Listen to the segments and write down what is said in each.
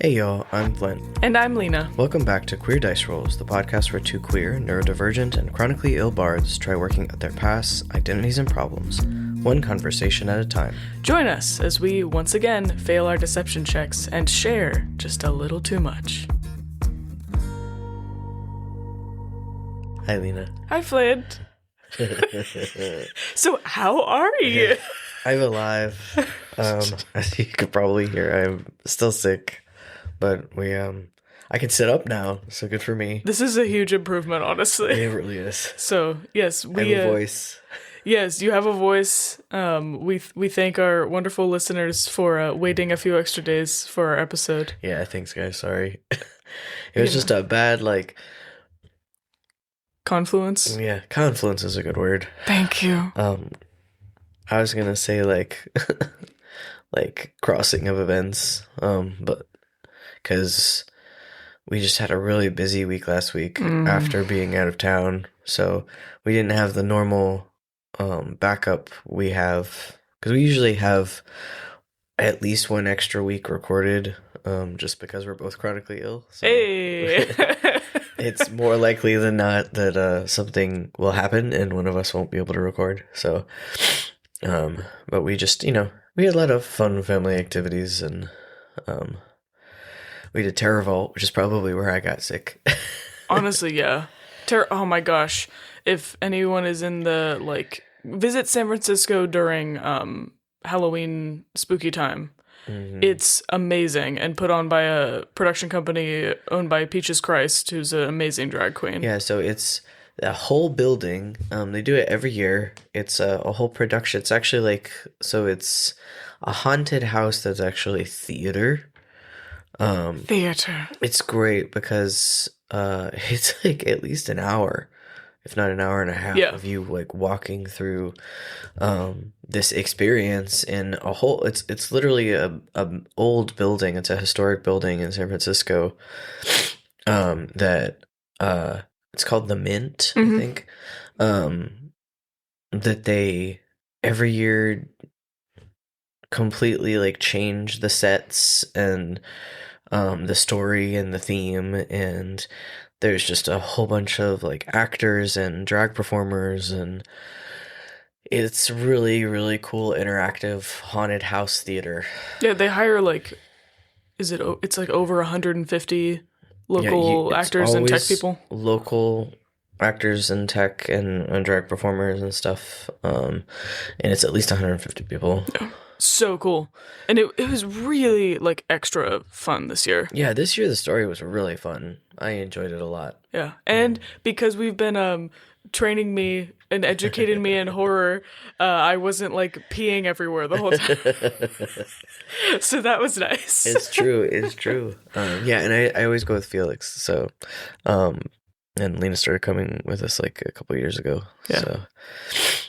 Hey y'all, I'm Flynt. And I'm Lena. Welcome back to Queer Dice Rolls, the podcast where two queer, neurodivergent, and chronically ill bards try working out their pasts, identities, and problems, one conversation at a time. Join us as we once again fail our deception checks and share just a little too much. Hi, Lena. Hi, Flint. So, how are you? I'm alive. As you could probably hear, I'm still sick, but I can sit up now, so good for me. This is a huge improvement, honestly. It really is. So, yes, I have a voice. Yes, you have a voice. We thank our wonderful listeners for waiting a few extra days for our episode. Yeah, thanks, guys. Sorry. It was just a bad, confluence? Yeah, confluence is a good word. Thank you. I was gonna say like crossing of events, but because we just had a really busy week last week after being out of town, so we didn't have the normal backup we have, because we usually have at least one extra week recorded, just because we're both chronically ill. So Hey! it's more likely than not that something will happen and one of us won't be able to record. So, but we just, we had a lot of fun family activities, and we did Terror Vault, which is probably where I got sick. Honestly, yeah. Oh my gosh. If anyone is in the, visit San Francisco during Halloween spooky time. Mm-hmm. It's amazing and put on by a production company owned by Peaches Christ, who's an amazing drag queen. Yeah, so it's a whole building. They do it every year. It's a whole production. It's actually it's a haunted house that's actually theater. Theater. It's great because it's at least an hour, if not an hour and a half, of you walking through this experience in a whole. It's literally a old building. It's a historic building in San Francisco. That it's called the Mint, I think. That they every year completely change the sets and the story and the theme, and there's just a whole bunch of actors and drag performers, and it's really, really cool interactive haunted house theater. Yeah, they hire it's over 150 local actors and tech people. Local actors and tech and drag performers and stuff, and it's at least 150 people. Yeah. So cool. And it was really extra fun this year. Yeah, this year the story was really fun. I enjoyed it a lot. Yeah. And because we've been training me and educating me in horror, I wasn't peeing everywhere the whole time. So that was nice. It's true. Yeah, and I always go with Felix. So and Lena started coming with us a couple of years ago. Yeah. So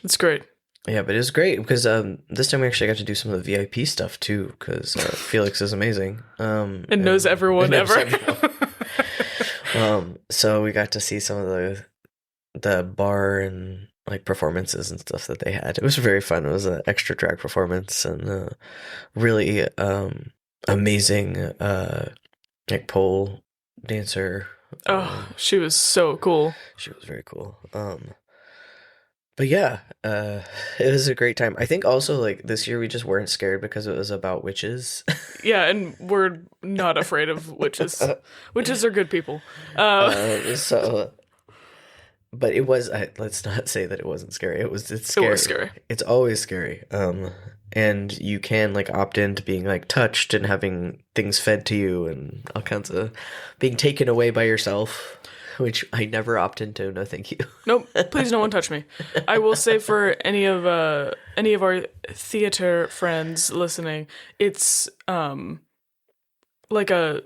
it's great. Yeah, but it was great because this time we actually got to do some of the VIP stuff too, because Felix is amazing. And knows everyone ever. So we got to see some of the bar and performances and stuff that they had. It was very fun. It was an extra drag performance and really amazing pole dancer. She was so cool. She was very cool. But yeah, it was a great time. I think also this year we just weren't scared because it was about witches. Yeah, and we're not afraid of witches. Witches are good people. But it was. Let's not say that it wasn't scary. It's scary. It was scary. It's always scary. And you can opt into being touched and having things fed to you and all kinds of being taken away by yourself. Which I never opt into. No, thank you. Nope. Please, no one touch me. I will say for any of our theater friends listening, it's like a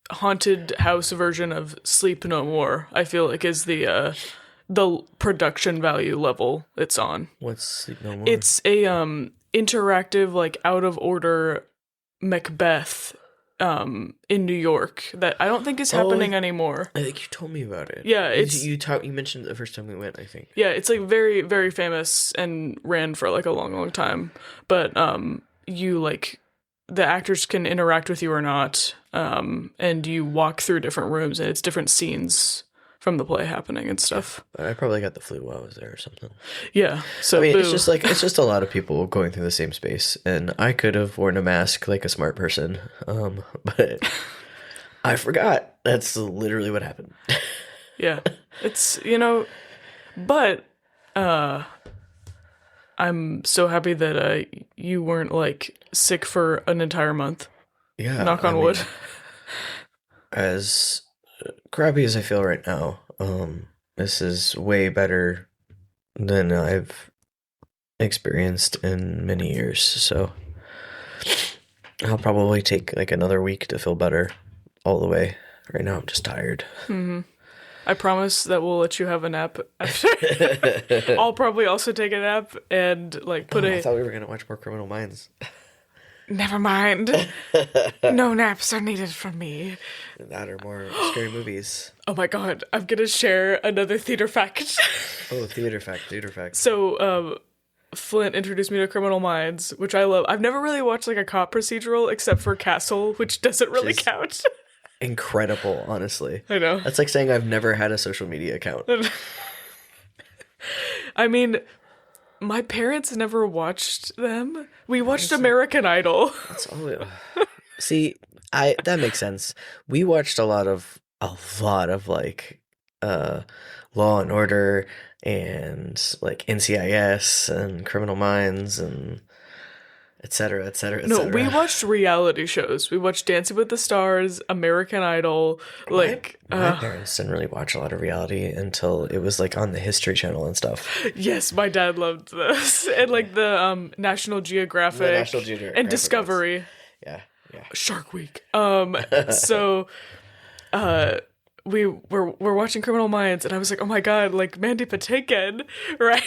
haunted house version of Sleep No More. I feel is the production value level it's on. What's Sleep No More? It's a interactive out of order Macbeth. In New York that I don't think is happening anymore. I think you told me about it. Yeah, it's you mentioned it the first time we went, I think. Yeah, it's very, very famous and ran for a long, long time. But you the actors can interact with you or not, and you walk through different rooms, and it's different scenes from the play happening and stuff. I probably got the flu while I was there or something. Yeah, so I mean, boo. it's just a lot of people going through the same space, and I could have worn a mask like a smart person, but I forgot. That's literally what happened. Yeah, it's but I'm so happy that you weren't like sick for an entire month. Yeah, Knock on wood. As crappy as I feel right now, this is way better than I've experienced in many years. So I'll probably take like another week to feel better all the way. Right now, I'm just tired. Mm-hmm. I promise that we'll let you have a nap after. I'll probably also take a nap and like I thought we were gonna watch more Criminal Minds. Never mind. No naps are needed from me. That or more scary movies. Oh my god, I'm gonna share another theater fact. Oh, theater fact. So, Flynt introduced me to Criminal Minds, which I love. I've never really watched like a cop procedural except for Castle, which doesn't really count. Incredible, honestly. I know. That's like saying I've never had a social media account. I mean, my parents never watched them. We watched American Idol. That's all. See, that makes sense. We watched a lot of like Law and Order and like NCIS and Criminal Minds and et cetera, et cetera, et No, cetera. we watched reality shows. We watched Dancing with the Stars, American Idol. Like my parents didn't really watch a lot of reality until it was like on the History Channel and stuff. Yes, my dad loved this, and like the National Geographic, and Discovery. Ones. Yeah. Shark Week. So, we're watching Criminal Minds, and I was like, oh my god, like Mandy Patinkin, right?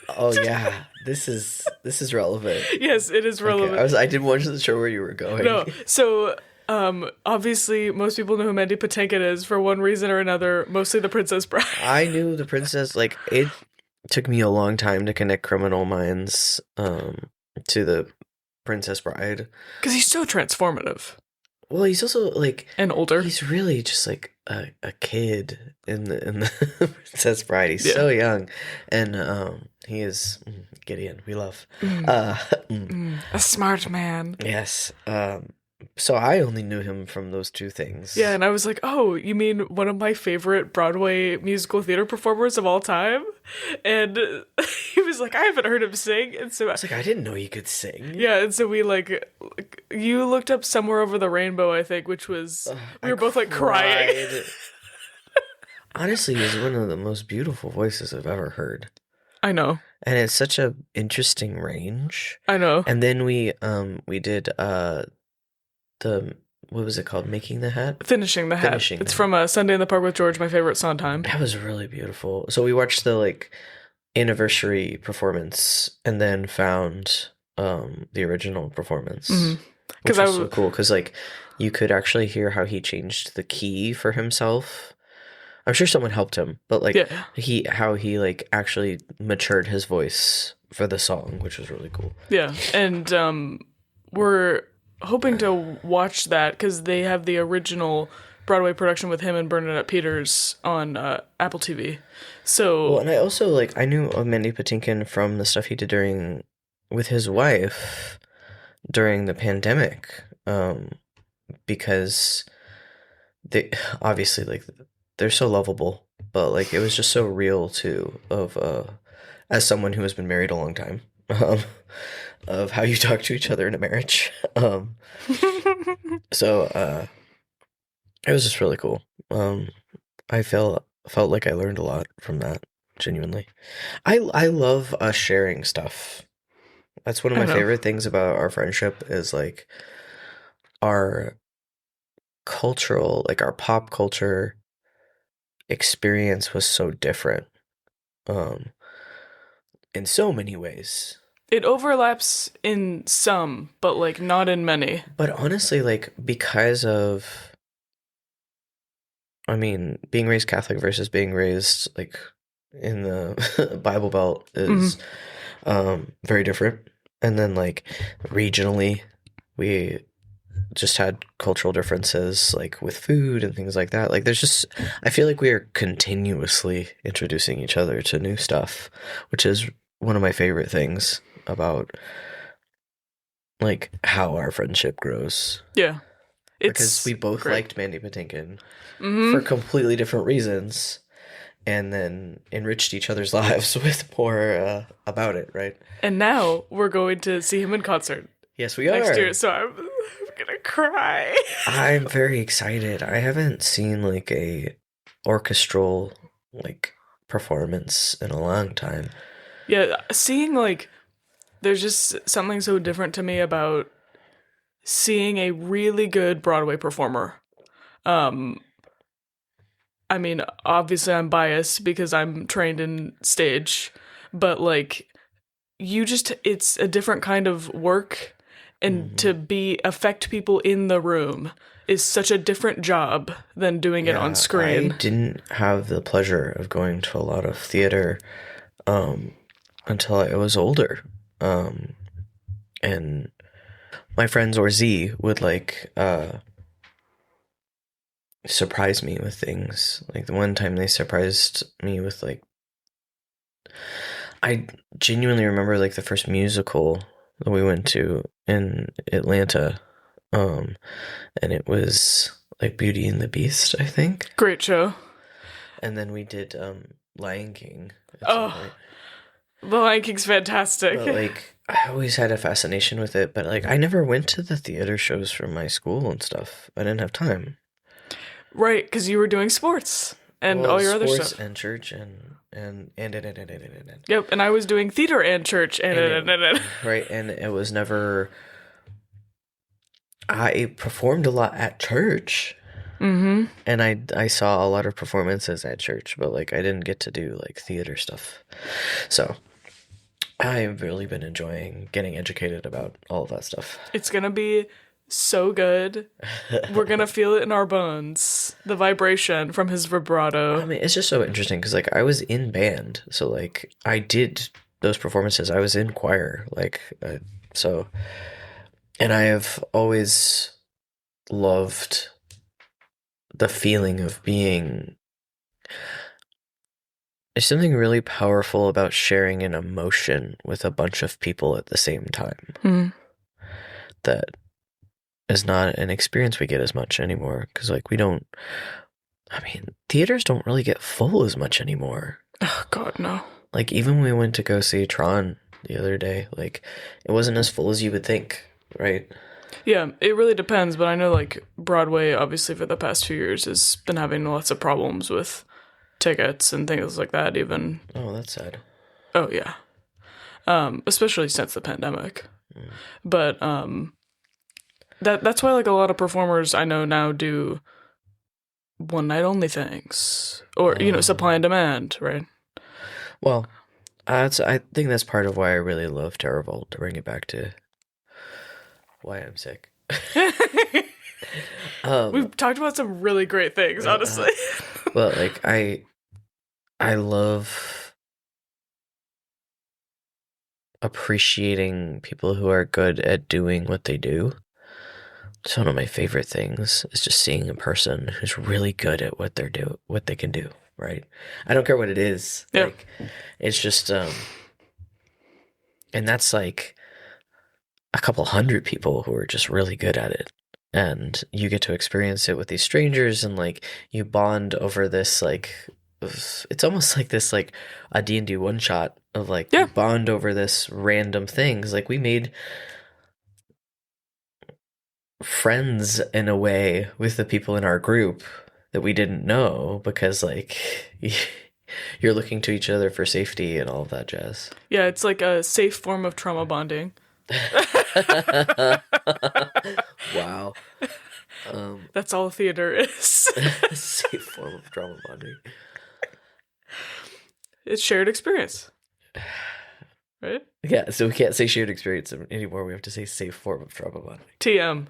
Oh yeah, this is relevant. Yes, it is relevant. Okay. I wasn't sure where you were going. No, so obviously most people know who Mandy Patinkin is for one reason or another. Mostly The Princess Bride. I knew The Princess. Like it took me a long time to connect Criminal Minds to The Princess Bride because he's so transformative. Well, he's also like and older. He's really just like a kid in the Princess Bride. He's so young, and he is Gideon. We love a smart man. Yes. So I only knew him from those two things. Yeah, and I was like, oh, you mean one of my favorite Broadway musical theater performers of all time? And he was like, I haven't heard him sing. And so I was like, I didn't know he could sing. Yeah, and so we you looked up Somewhere Over the Rainbow, I think, which was, we were both like crying. Honestly, he's one of the most beautiful voices I've ever heard. I know. And it's such a interesting range. I know. And then we did what was it called? Making the Hat? Finishing the Hat. It's from Sunday in the Park with George, my favorite Sondheim. That was really beautiful. So we watched the anniversary performance and then found the original performance. Mm-hmm. Which was so cool because you could actually hear how he changed the key for himself. I'm sure someone helped him, but how he actually matured his voice for the song, which was really cool. Yeah, and we're hoping to watch that because they have the original Broadway production with him and Bernadette Peters on Apple TV. So, and I also I knew of Mandy Patinkin from the stuff he did with his wife during the pandemic, because they obviously they're so lovable, but it was just so real too as someone who has been married a long time. Of how you talk to each other in a marriage. So it was just really cool. I felt like I learned a lot from that, genuinely. I love us sharing stuff. That's one of my favorite things about our friendship is our cultural, our pop culture experience was so different in so many ways. It overlaps in some, but not in many. But honestly, because of, being raised Catholic versus being raised in the Bible Belt is very different. And then regionally, we just had cultural differences, like with food and things like that. Like there's just, I feel like we are continuously introducing each other to new stuff, which is one of my favorite things about like how our friendship grows. Yeah. Because It's we both great. liked Mandy Patinkin Mm-hmm. for completely different reasons, and then enriched each other's lives with more about it, right? And now we're going to see him in concert Yes, we next are. year, so I'm gonna cry. I'm very excited. I haven't seen like a orchestral like performance in a long time. Yeah, seeing like there's just something so different to me about seeing a really good Broadway performer. Um I mean, obviously I'm biased because I'm trained in stage, but like you just it's a different kind of work, and to be affect people in the room is such a different job than doing it on Yeah, I screen. didn't have the pleasure of going to a lot of theater um until I was older. And my friends or Z would like surprise me with things. Like the one time they surprised me with like I genuinely remember like the first musical that we went to in Atlanta. Um and it was like Beauty and the Beast, I think. Great show. And then we did Lion King at some Oh, point. The Lion King's fantastic. But like I always had a fascination with it, but like I never went to the theater shows from my school and stuff. I didn't have time. Right, because you were doing sports and Well, all your other sports stuff. and church and Yep, and I was doing theater and church and right, and it was never. I performed a lot at church, mm-hmm. and I saw a lot of performances at church, but like I didn't get to do like theater stuff. So I've really been enjoying getting educated about all of that stuff. It's gonna be so good. We're gonna feel it in our bones. The vibration from his vibrato. I mean, it's just so interesting because like I was in band, so like I did those performances. I was in choir, like so, and I have always loved the feeling of being. There's something really powerful about sharing an emotion with a bunch of people at the same time. Hmm. That is not an experience we get as much anymore because like we don't. I mean, theaters don't really get full as much anymore. Oh God, no. Like even when we went to go see Tron the other day, like it wasn't as full as you would think, right? Yeah, it really depends, but I know like Broadway, obviously for the past 2 years, has been having lots of problems with tickets and things like that. Even Oh, that's sad. oh yeah, especially since the pandemic. But that's why like a lot of performers I know now do one night only things, or supply and demand, right? Well, I think that's part of why I really love Terravolt, to bring it back to why I'm sick. We've talked about some really great things, honestly. Well, like I love appreciating people who are good at doing what they do. It's one of my favorite things is just seeing a person who's really good at what they can do, right? I don't care what it is. Yeah. Like it's just and that's like a couple hundred people who are just really good at it. And you get to experience it with these strangers and like you bond over this like it's almost like this like a D&D one shot of like Yeah. you bond over this random things. Like we made friends in a way with the people in our group that we didn't know because like you're looking to each other for safety and all of that jazz. Yeah, it's like a safe form of trauma bonding. Wow. That's all theater is. Safe form of trauma bonding. It's shared experience. Right? Yeah, so we can't say shared experience anymore. We have to say safe form of trauma bonding. TM.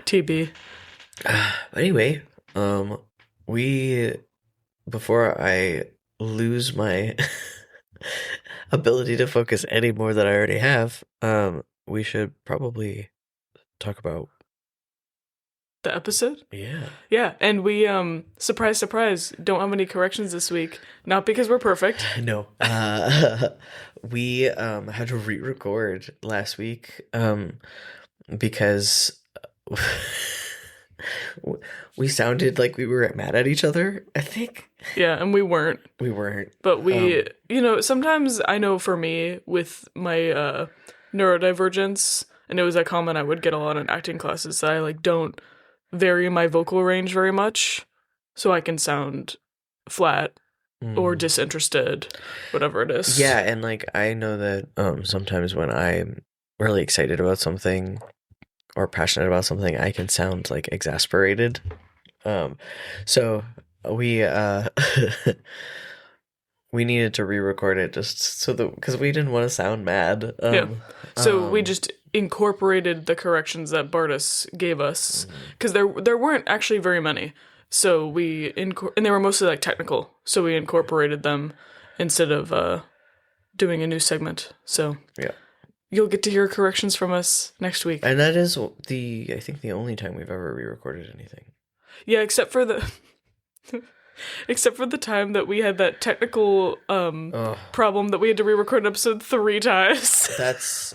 TB. Anyway, we before I lose my ability to focus any more than I already have, we should probably talk about the episode. Yeah. Yeah, and we surprise surprise don't have any corrections this week, not because we're perfect. No. We had to re-record last week because we sounded like we were mad at each other, I think. Yeah, and we weren't. We weren't. But we, sometimes I know for me with my neurodivergence, and it was a comment I would get a lot in acting classes, that I don't vary my vocal range very much, so I can sound flat or disinterested, whatever it is. Yeah, and I know that sometimes when I'm really excited about something or passionate about something, I can sound exasperated. So we we needed to re-record it just so that because we didn't want to sound mad. Yeah. So we just incorporated the corrections that Bartis gave us because there weren't actually very many. So and they were mostly technical. So we incorporated them instead of doing a new segment. So yeah, you'll get to hear corrections from us next week. And that is I think the only time we've ever re-recorded anything. Yeah, except for the time that we had that technical problem that we had to re-record episode 3 times. That's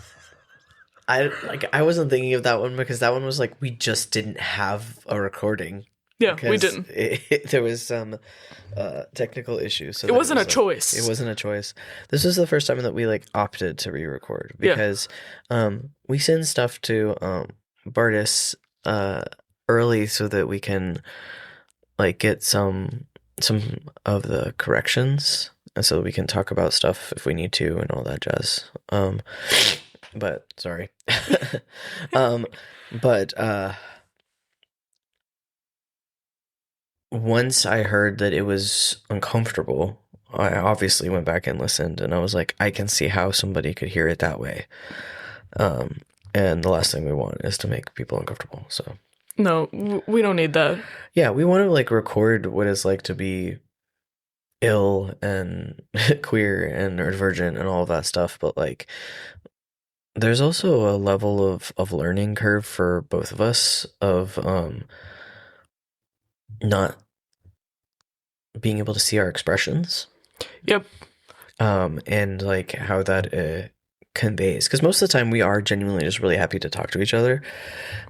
I wasn't thinking of that one because that one was we just didn't have a recording. Yeah, we didn't. There was some technical issues. So it wasn't a choice. It wasn't a choice. This was the first time that we opted to re-record because we send stuff to Bartis early so that we can get some of the corrections and so that we can talk about stuff if we need to and all that jazz. But sorry. Once I heard that it was uncomfortable, I obviously went back and listened, and I was like, I can see how somebody could hear it that way. And the last thing we want is to make people uncomfortable. So no, we don't need that. Yeah, we want to record what it's like to be ill and queer and neurodivergent and all of that stuff, but there's also a level of learning curve for both of us of not being able to see our expressions. Yep. And how that conveys, because most of the time we are genuinely just really happy to talk to each other,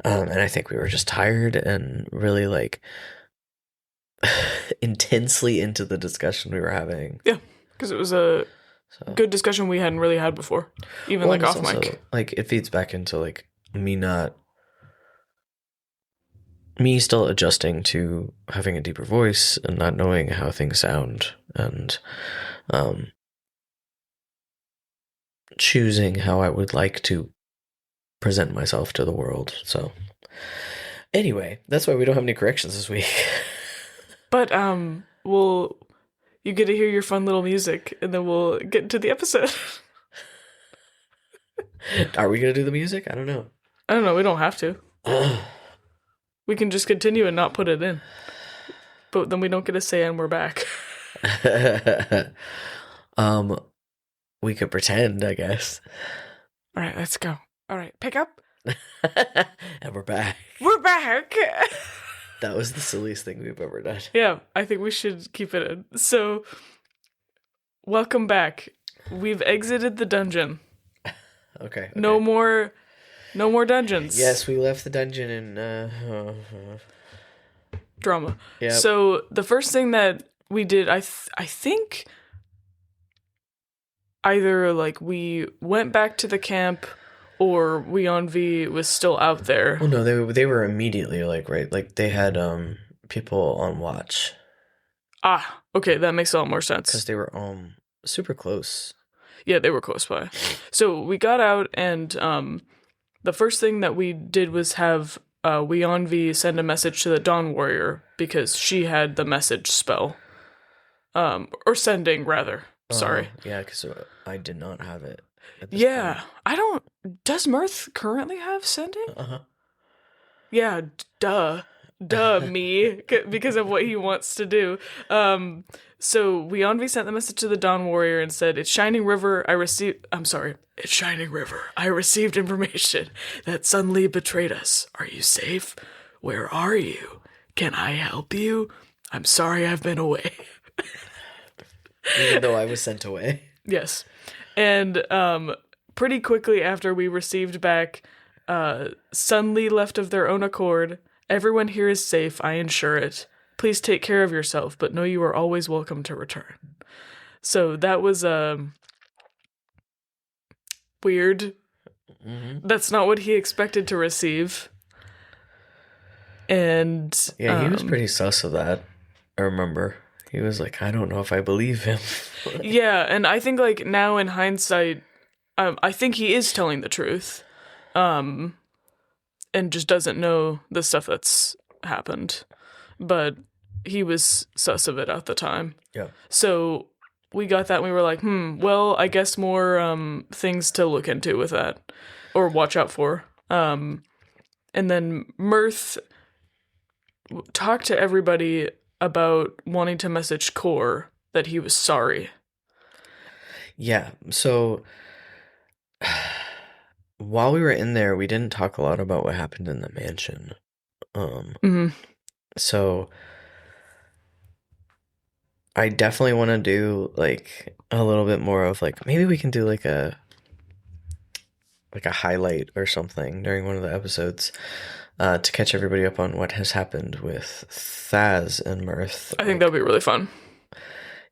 and I think we were just tired and really intensely into the discussion we were having. Yeah, because it was a good discussion we hadn't really had before, even off also, mic. It feeds back into me still adjusting to having a deeper voice and not knowing how things sound and choosing how I would like to present myself to the world. So anyway, that's why we don't have any corrections this week. But you get to hear your fun little music and then we'll get into the episode. Are we going to do the music? I don't know. We don't have to. We can just continue and not put it in. But then we don't get to say and we're back. We could pretend, I guess. All right, let's go. All right, pick up. And we're back. We're back. That was the silliest thing we've ever done. Yeah, I think we should keep it in. So, welcome back. We've exited the dungeon. Okay. No more dungeons. Yes, we left the dungeon and drama. Yeah. So the first thing that we did, I think, either we went back to the camp, or we on V was still out there. Oh no, they were immediately right, they had people on watch. Ah, okay, that makes a lot more sense. Because they were super close. Yeah, they were close by. So we got out, and the first thing that we did was have we on V send a message to the Dawn Warrior because she had the message spell, or sending rather. Sorry. Yeah, because I did not have it. Yeah, point. I don't. Does Mirth currently have sending? Uh-huh. Yeah, duh. duh, me, because of what he wants to do. So Weonvi sent the message to the Dawn Warrior and said, it's Shining River. It's Shining River. I received information that Sun Li betrayed us. Are you safe? Where are you? Can I help you? I'm sorry I've been away. Even though I was sent away. Yes. And pretty quickly after we received back, Sun Li left of their own accord. Everyone here is safe, I ensure it. Please take care of yourself, but know you are always welcome to return. So that was weird. Mm-hmm. That's not what he expected to receive. And yeah, he was pretty sus of that. I remember. He was like, I don't know if I believe him. Yeah, and I think like now in hindsight, I think he is telling the truth. And just doesn't know the stuff that's happened. But he was sus of it at the time. Yeah. So we got that and we were like, well, I guess more things to look into with that. Or watch out for. And then Mirth talked to everybody about wanting to message Core that he was sorry. Yeah, so while we were in there, we didn't talk a lot about what happened in the mansion. So I definitely want to do like a little bit more of like, maybe we can do like a highlight or something during one of the episodes to catch everybody up on what has happened with Thaz and Mirth. I think that would be really fun.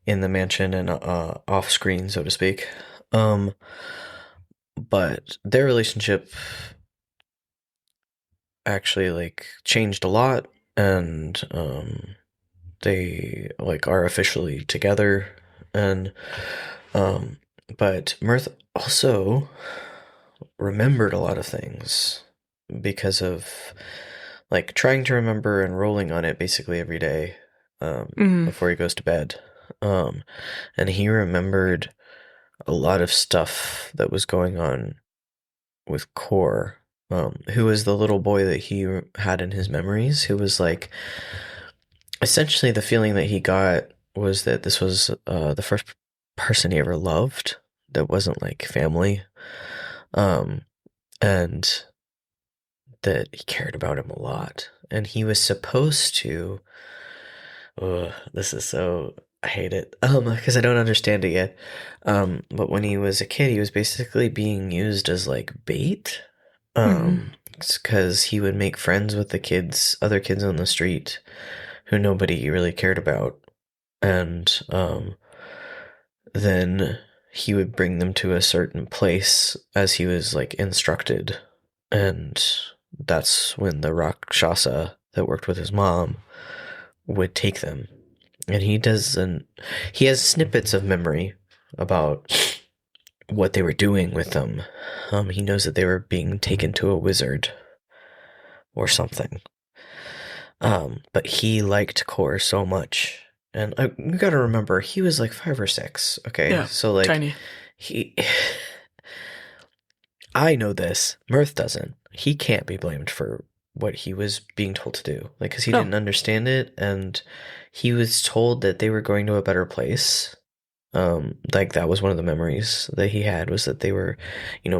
In the mansion and off screen, so to speak. But their relationship actually like changed a lot, and they like are officially together, and but Mirth also remembered a lot of things because of like trying to remember and rolling on it basically every day before he goes to bed. And he remembered a lot of stuff that was going on with Core, who was the little boy that he had in his memories, who was like, essentially the feeling that he got was that this was the first person he ever loved that wasn't like family, and that he cared about him a lot. And he was supposed to, this is so, I hate it, because I don't understand it yet. But when he was a kid, he was basically being used as like bait, because he would make friends with the other kids on the street, who nobody really cared about, and then he would bring them to a certain place as he was like instructed, and that's when the Rakshasa that worked with his mom would take them. And he has snippets of memory about what they were doing with them. He knows that they were being taken to a wizard or something. But he liked Core so much. And you gotta remember, he was like 5 or 6, okay? Yeah, so like tiny. I know this. Mirth doesn't. He can't be blamed for what he was being told to do. Like, because he didn't understand it, and he was told that they were going to a better place. Like, that was one of the memories that he had, was that they were,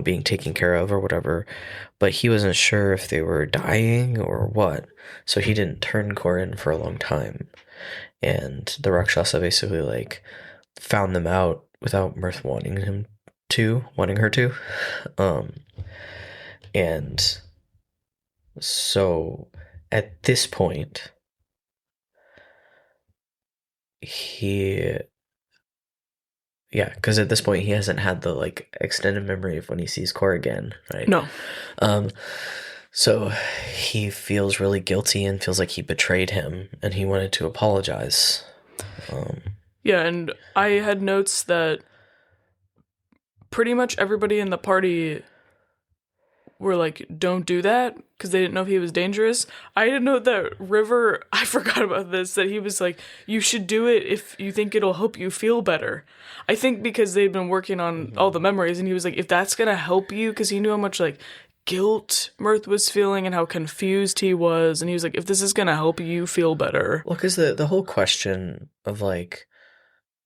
being taken care of or whatever. But he wasn't sure if they were dying or what. So he didn't turn Core in for a long time. And the Rakshasa basically, like, found them out without Mirth wanting her to. And so at this point, because at this point he hasn't had the like extended memory of when he sees Core again, right? No. So he feels really guilty and feels like he betrayed him, and he wanted to apologize. Yeah, and I had notes that pretty much everybody in the party were like, don't do that, because they didn't know if he was dangerous. I didn't know that River, I forgot about this, that he was like, you should do it if you think it'll help you feel better. I think because they'd been working on all the memories, and he was like, if that's gonna help you, because he knew how much like guilt Mirth was feeling and how confused he was. And he was like, if this is going to help you feel better. Well, because the whole question of like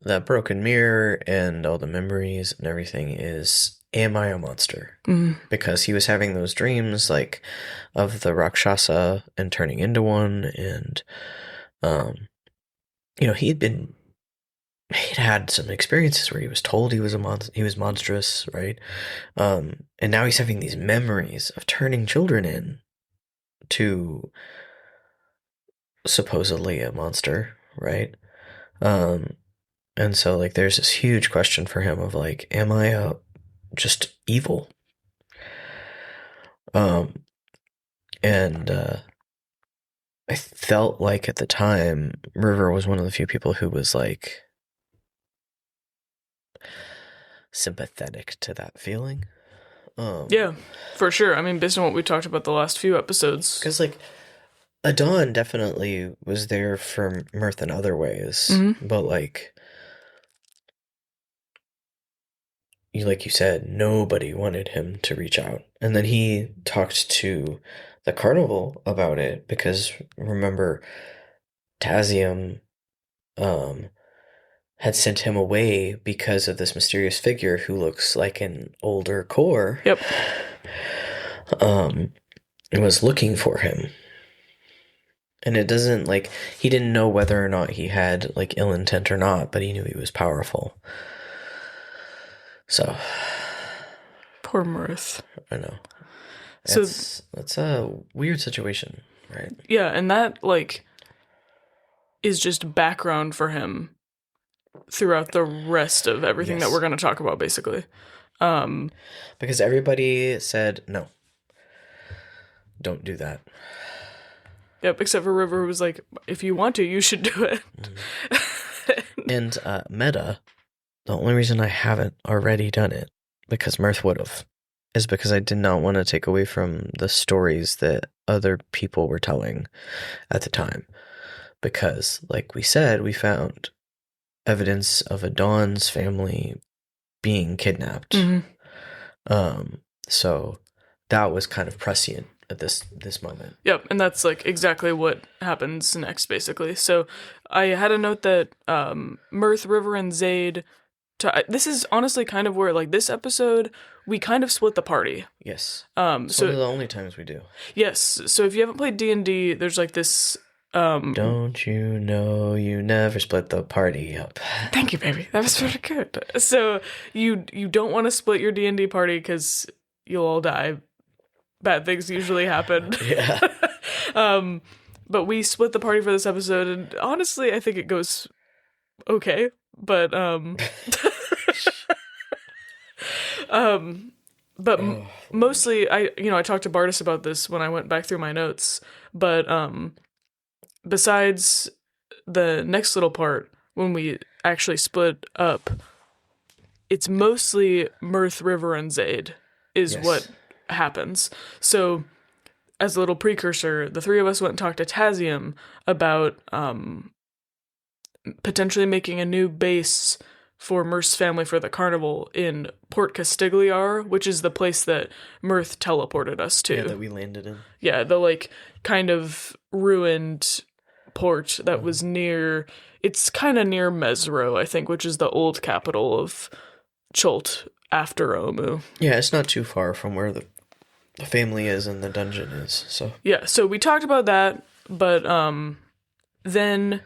that broken mirror and all the memories and everything is, am I a monster? Because he was having those dreams like of the Rakshasa and turning into one, and you know, he'd had some experiences where he was told he was he was monstrous, right? And now he's having these memories of turning children in to supposedly a monster, right? And so like there's this huge question for him of like, am I just evil? And I felt like at the time River was one of the few people who was like sympathetic to that feeling. Yeah, for sure. I mean, based on what we talked about the last few episodes. Because like Adon definitely was there for Mirth in other ways, but like you said, nobody wanted him to reach out. And then he talked to the carnival about it because remember, Tazium had sent him away because of this mysterious figure who looks like an older core. Yep. And was looking for him. And it doesn't like he didn't know whether or not he had like ill intent or not, but he knew he was powerful. So poor Mirth. I know. That's a weird situation, right? Yeah, and that like is just background for him throughout the rest of everything that we're going to talk about, basically. Because everybody said no, don't do that. Yep, except for River, who was like, if you want to, you should do it. And Meta, the only reason I haven't already done it, because Mirth would have, is because I did not want to take away from the stories that other people were telling at the time. Because, like we said, we found evidence of Adon's family being kidnapped. So that was kind of prescient at this moment. Yep, and that's like exactly what happens next, basically. So I had a note that Mirth, River, and Zaid. This is honestly kind of where like this episode we kind of split the party. Yes. So one of the only times we do. Yes. So if you haven't played D&D, there's like this. Don't you know you never split the party up? Thank you, baby. That was very good. So you don't want to split your D&D party because you'll all die. Bad things usually happen. Yeah. But we split the party for this episode, and honestly, I think it goes okay. But mostly, I talked to Bartis about this when I went back through my notes. But besides the next little part, when we actually split up, it's mostly Mirth, River, and Zaid is what happens. So as a little precursor, the three of us went and talked to Tazium about potentially making a new base for Mirth's family for the carnival in Port Castigliar, which is the place that Mirth teleported us to. Yeah, that we landed in. Yeah, the like kind of ruined port that was near, it's kind of near Mesro, I think, which is the old capital of Chult after Omu. Yeah, it's not too far from where the family is and the dungeon is. So yeah, so we talked about that, but then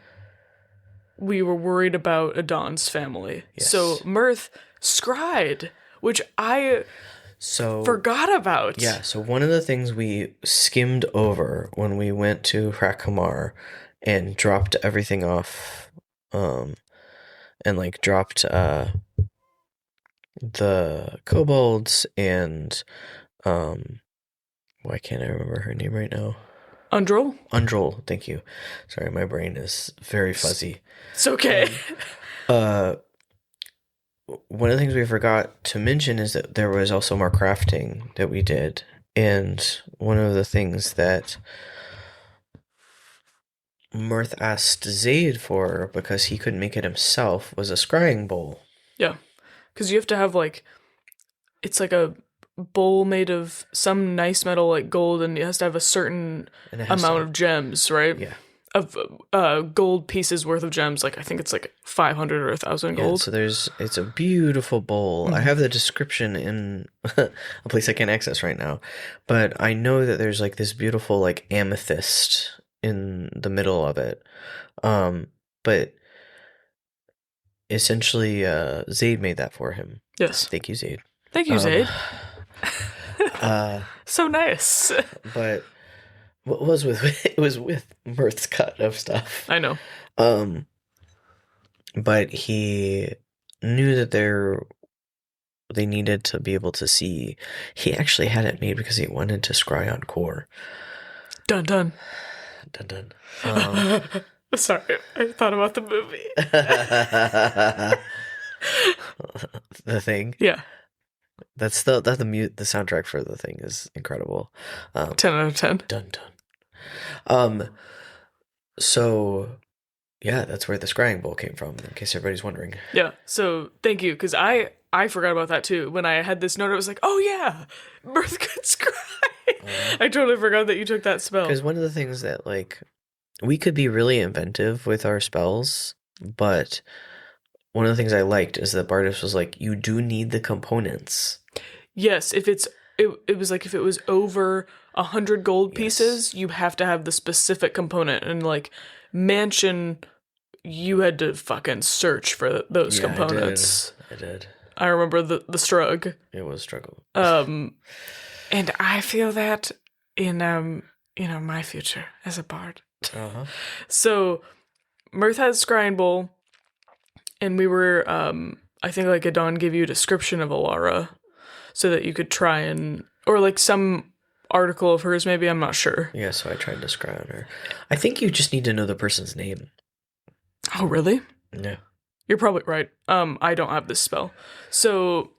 we were worried about Adon's family. Yes. So Mirth scryed, which I forgot about. Yeah, so one of the things we skimmed over when we went to Hrakamar and dropped everything off, and like dropped the kobolds and why can't I remember her name right now? Undrol, thank you. Sorry, my brain is very fuzzy. It's okay. One of the things we forgot to mention is that there was also more crafting that we did. And one of the things that Mirth asked Zaid for, because he couldn't make it himself, was a scrying bowl. Yeah, because you have to have like, it's like a bowl made of some nice metal like gold, and it has to have a certain And it has amount to, of gems, right? yeah. Of gold pieces worth of gems. Like I think it's like 500 or 1,000 Yeah, gold. so it's a beautiful bowl. I have the description in a place I can't access right now, but I know that there's like this beautiful like amethyst in the middle of it. But essentially, Zaid made that for him. Yes. Thank you, Zaid. Thank you, Um, Zaid. uh, So nice. but what was with it was with Mirth's cut of stuff. I know. Um, but he knew that they needed to be able to see. He actually had it made because he wanted to scry on core. Dun dun. Dun dun. Sorry, I thought about the movie. The Thing. Yeah. The soundtrack for The Thing is incredible. 10 out of 10. Dun dun. So yeah, that's where the scrying bowl came from, in case everybody's wondering. Yeah. So thank you, because I forgot about that too. When I had this note, I was like, oh yeah, Mirth could scry. I totally forgot that you took that spell. Because one of the things that like we could be really inventive with our spells, but one of the things I liked is that Bartis was like, you do need the components. Yes, if it was like if it was over 100 gold pieces, you have to have the specific component. And like Mansion, you had to fucking search for those components. I did. I remember the strug. It was struggle. And I feel that in my future as a bard. Uh-huh. So Mirth has Scrying Bowl, and we were I think like Adon gave you a description of Alara so that you could try and, or like some article of hers maybe, I'm not sure. Yeah, so I tried to scry on her. I think you just need to know the person's name. Oh really? Yeah. You're probably right. I don't have this spell. So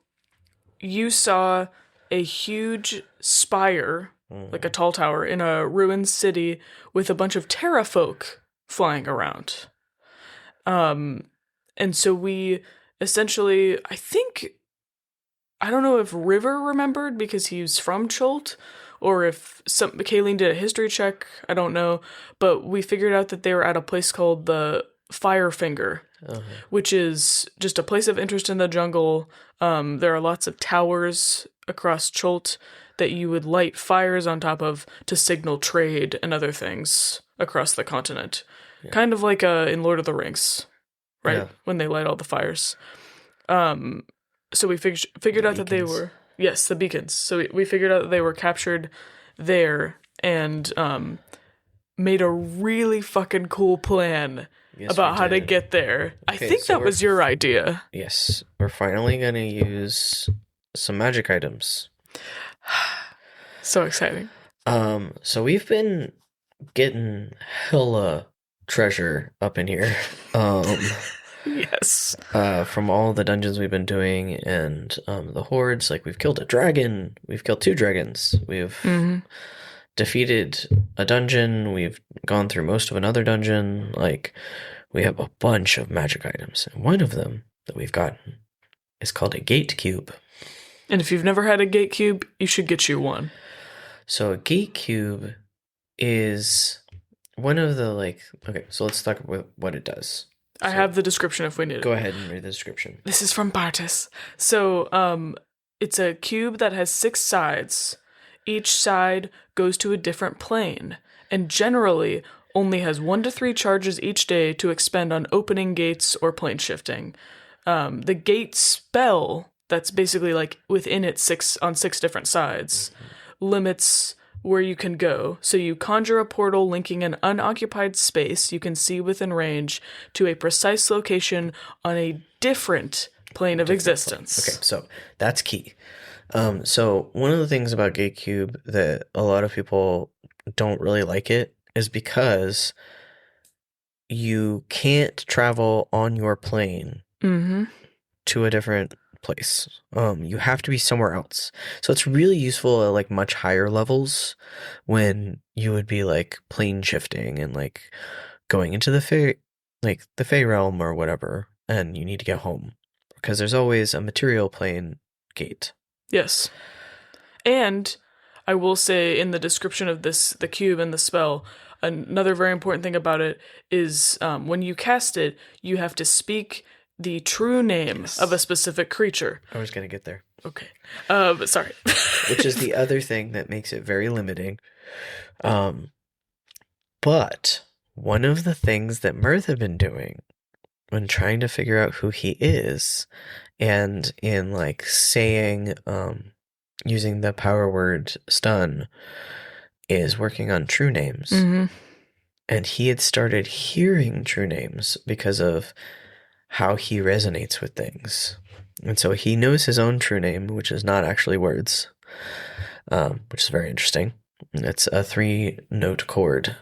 you saw a huge spire, like a tall tower, in a ruined city with a bunch of Terra folk flying around. And so we essentially, I don't know if River remembered because he's from Chult, or if Kayleen did a history check, I don't know, but we figured out that they were at a place called the Firefinger, which is just a place of interest in the jungle. There are lots of towers across Chult that you would light fires on top of to signal trade and other things across the continent. Yeah. Kind of like in Lord of the Rings, right? Yeah. When they light all the fires. So we figured out that they were... Yes, the beacons. So we figured out that they were captured there and made a really fucking cool plan about how to get there. Okay, I think that was your idea. Yes. We're finally going to use some magic items. So exciting. So we've been getting hella treasure up in here. Yes. From all the dungeons we've been doing and the hordes, like we've killed a dragon, we've killed 2 dragons, we've defeated a dungeon, we've gone through most of another dungeon, like we have a bunch of magic items. And one of them that we've gotten is called a gate cube. And if you've never had a gate cube, you should get you one. So a gate cube is one of the okay, so let's talk about what it does. I have the description if we need it. Go ahead and read the description. This is from Bartis. So, it's a cube that has 6 sides. Each side goes to a different plane, and generally only has 1 to 3 charges each day to expend on opening gates or plane shifting. The gate spell, that's basically like within it 6 different sides, limits where you can go. So you conjure a portal linking an unoccupied space you can see within range to a precise location on a different plane of existence. Okay, so that's key. So one of the things about GateCube that a lot of people don't really like it is because you can't travel on your plane to a different place. You have to be somewhere else. So it's really useful at like much higher levels when you would be like plane shifting and like going into the Fey realm or whatever, and you need to get home because there's always a material plane gate. Yes. And I will say in the description of this, the cube and the spell, another very important thing about it is when you cast it, you have to speak the true name of a specific creature. I was going to get there. Okay. But sorry. Which is the other thing that makes it very limiting. But one of the things that Mirth had been doing when trying to figure out who he is, and in like saying, using the power word stun, is working on true names. Mm-hmm. And he had started hearing true names because of how he resonates with things. And so he knows his own true name, which is not actually words, which is very interesting. It's a 3-note chord.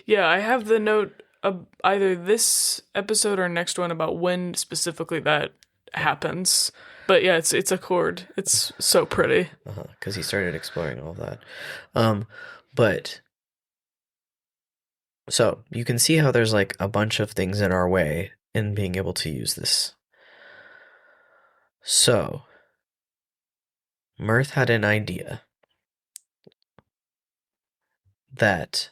Yeah, I have the note of either this episode or next one about when specifically that happens. But yeah, it's a chord. It's so pretty. Because he started exploring all of that. But so you can see how there's like a bunch of things in our way in being able to use this. So Mirth had an idea that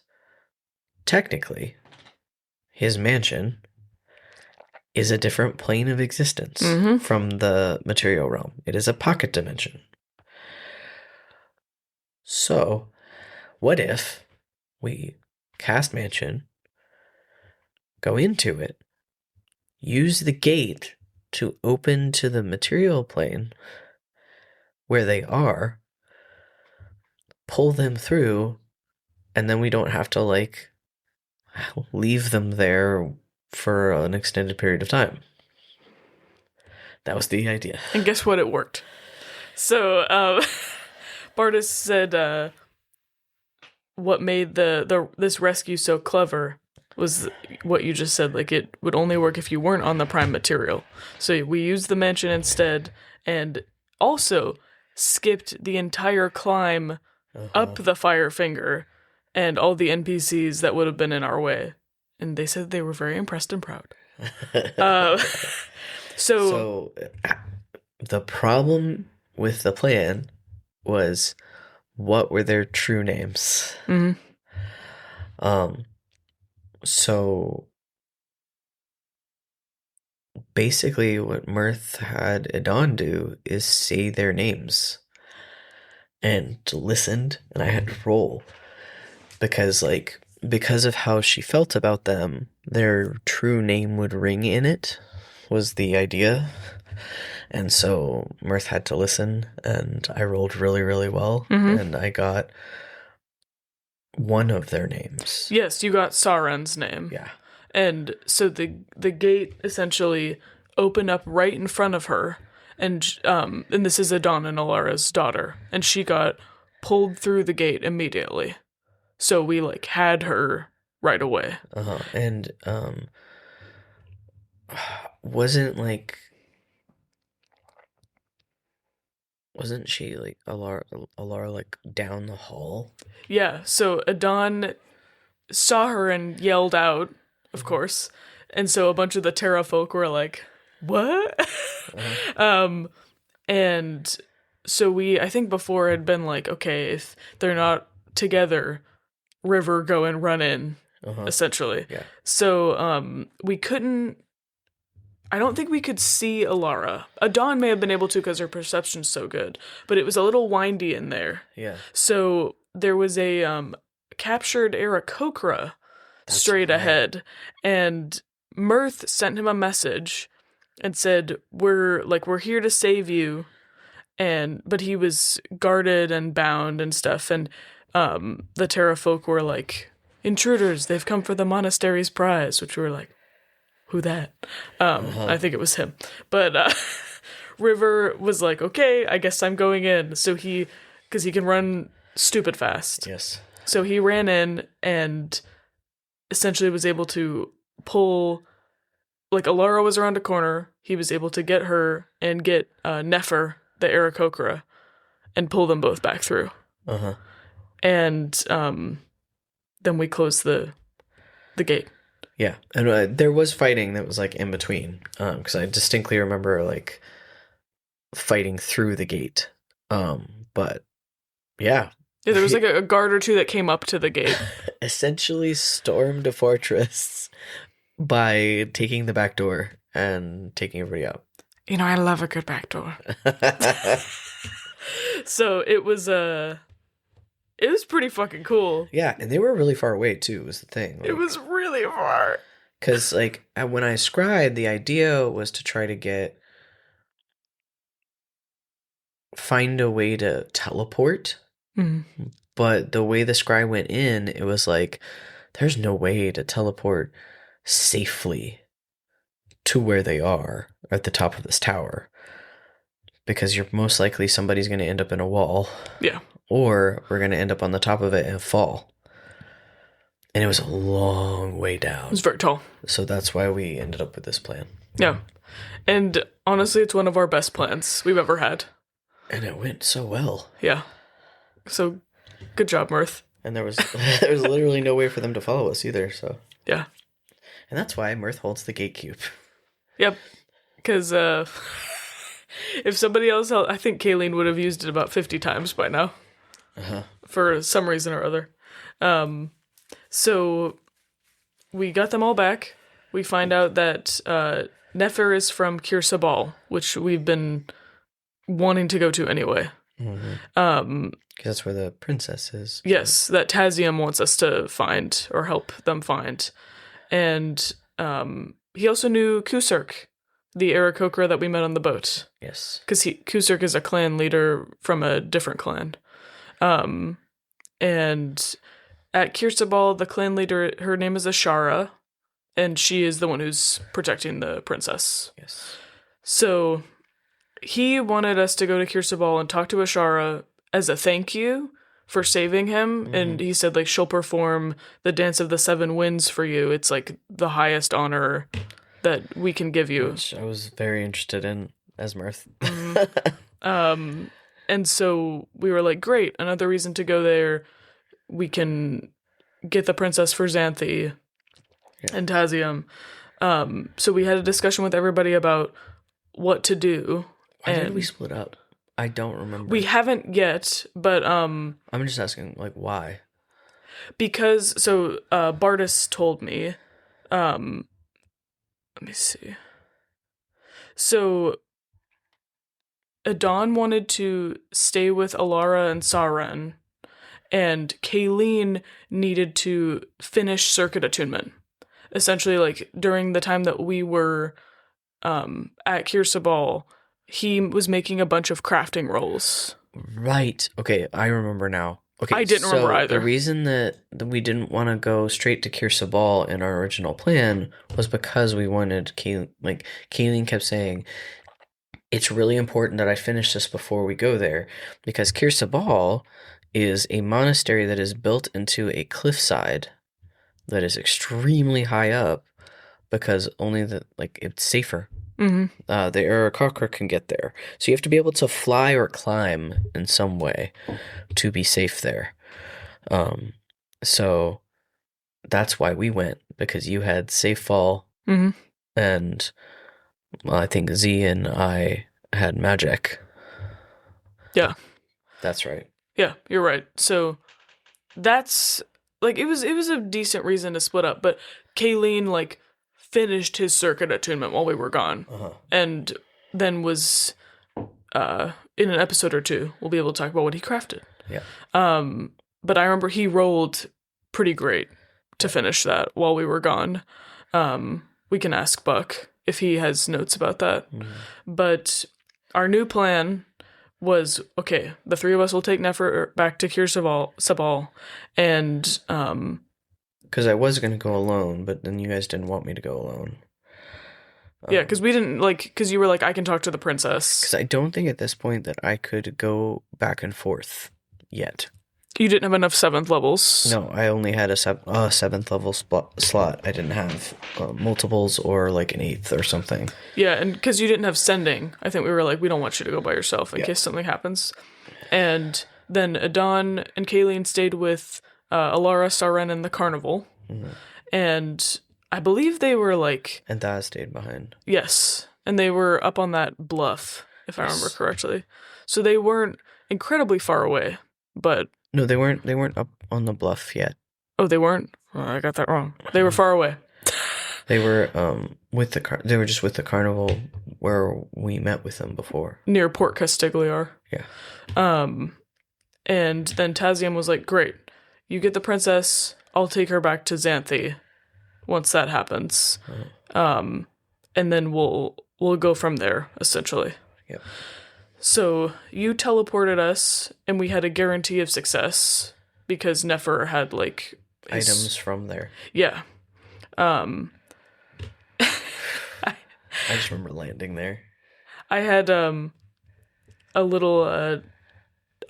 technically his mansion is a different plane of existence from the material realm. It is a pocket dimension. So what if we cast mansion, go into it, use the gate to open to the material plane where they are, pull them through, and then we don't have to like leave them there for an extended period of time. That was the idea. And guess what? It worked. So Bartis said what made this rescue so clever was what you just said. Like, it would only work if you weren't on the prime material. So we used the mansion instead, and also skipped the entire climb up the fire finger and all the NPCs that would have been in our way. And they said they were very impressed and proud. So the problem with the plan was, what were their true names? So basically what Mirth had Adon do is say their names, and listened, and I had to roll because of how she felt about them, their true name would ring in it, was the idea. And so Mirth had to listen, and I rolled really, really well, and I got one of their names. Yes, you got Saren's name. Yeah. And so the gate essentially opened up right in front of her, and this is Adon and Alara's daughter, and she got pulled through the gate immediately. So we like had her right away. And wasn't she like Alara like down the hall? Yeah, so Adon saw her and yelled out, of course. And so a bunch of the Terra folk were like, what? And so I think before had been like, okay, if they're not together, River go and run in, essentially. Yeah. So I don't think we could see Alara. Adon may have been able to because her perception's so good, but it was a little windy in there. Yeah. So there was a captured Aarakocra straight ahead, and Mirth sent him a message and said, we're here to save you, but he was guarded and bound and stuff, and the Terra folk were like, intruders, they've come for the monastery's prize, which we were like, who that? I think it was him. But River was like, okay, I guess I'm going in. So because he can run stupid fast. Yes. So he ran in and essentially was able to pull, like Alara was around a corner, he was able to get her and get Nefer, the Aarakocra, and pull them both back through. And then we closed the gate. Yeah, and there was fighting that was like in between, because I distinctly remember like fighting through the gate, but Yeah. Yeah, there was like a guard or two that came up to the gate. Essentially stormed a fortress by taking the back door and taking everybody out. You know, I love a good back door. So it was pretty fucking cool. Yeah, and they were really far away too, was the thing. It was really far. Because, like, when I scried, the idea was to try to find a way to teleport. Mm-hmm. But the way the scry went in, it was like, there's no way to teleport safely to where they are at the top of this tower. Because you're most likely somebody's going to end up in a wall. Yeah. Or we're going to end up on the top of it and fall. And it was a long way down. It was very tall. So that's why we ended up with this plan. Yeah. And honestly, it's one of our best plans we've ever had. And it went so well. Yeah. So, good job, Mirth. And there was literally no way for them to follow us either, so. Yeah. And that's why Mirth holds the gate cube. Yep. Because, if somebody else held, I think Kayleen would have used it about 50 times by now. Uh-huh. For some reason or other. So we got them all back. We find out that Nefer is from Kirsabal, which we've been wanting to go to anyway. Mm-hmm. Because that's where the princess is. Yes, that Tazium wants us to find or help them find. And he also knew Kusark, the Aarakocra that we met on the boat. Yes. Because Kusark is a clan leader from a different clan. And at Kirsabal, the clan leader, her name is Ashara, and she is the one who's protecting the princess. Yes. So he wanted us to go to Kirsabal and talk to Ashara as a thank you for saving him. Mm-hmm. And he said, like, she'll perform the Dance of the Seven Winds for you. It's like the highest honor that we can give you. Which I was very interested in as Mirth. Mm-hmm. And so we were like, great, another reason to go there. We can get the princess for Xanthi and Tazium. So we had a discussion with everybody about what to do. Why did we split up? I don't remember. We haven't yet, but I'm just asking, like, why? Because Bartis told me. Let me see. So Adon wanted to stay with Alara and Saren, and Kayleen needed to finish Circuit Attunement. Essentially, like, during the time that we were at Kirsabal, he was making a bunch of crafting rolls. Right. Okay, I remember now. Okay, I didn't remember either. The reason that we didn't want to go straight to Kirsabal in our original plan was because we wanted Kayleen kept saying, it's really important that I finish this before we go there, because Kirsabal is a monastery that is built into a cliffside that is extremely high up, because only it's safer. Mm-hmm. The Aarakocra can get there, so you have to be able to fly or climb in some way to be safe there. So that's why we went, because you had safe fall, mm-hmm. and I think Z and I had magic. Yeah. That's right. Yeah, you're right. So that's it was a decent reason to split up, but Kayleen finished his circuit attunement while we were gone. Uh-huh. And then was in an episode or two we'll be able to talk about what he crafted. Yeah. But I remember he rolled pretty great to finish that while we were gone. We can ask Buck if he has notes about that. Mm-hmm. But our new plan was, okay, the three of us will take Nefer back to Kirsabal, and because I was going to go alone, but then you guys didn't want me to go alone. Yeah, because we didn't, because you were like, I can talk to the princess. Because I don't think at this point that I could go back and forth yet. You didn't have enough 7th levels. No, I only had a 7th level slot. I didn't have multiples or an 8th or something. Yeah, and because you didn't have sending, I think we were like, we don't want you to go by yourself in case something happens. And then Adon and Kayleen stayed with Alara, Saren, and the Carnival. Mm-hmm. And I believe they were And Thaz stayed behind. Yes, and they were up on that bluff, if I remember correctly. So they weren't incredibly far away. but No, they weren't. They weren't up on the bluff yet. oh, they weren't. Oh, I got that wrong. They were far away. They were with the they were just with the carnival where we met with them before. Near Port Castigliar. Yeah. And then Taziam was like, "Great, you get the princess. I'll take her back to Xanthi once that happens, and then we'll go from there, essentially." Yep. So you teleported us, and we had a guarantee of success because Nefer had like Items from there. Yeah. I just remember landing there. I had a little.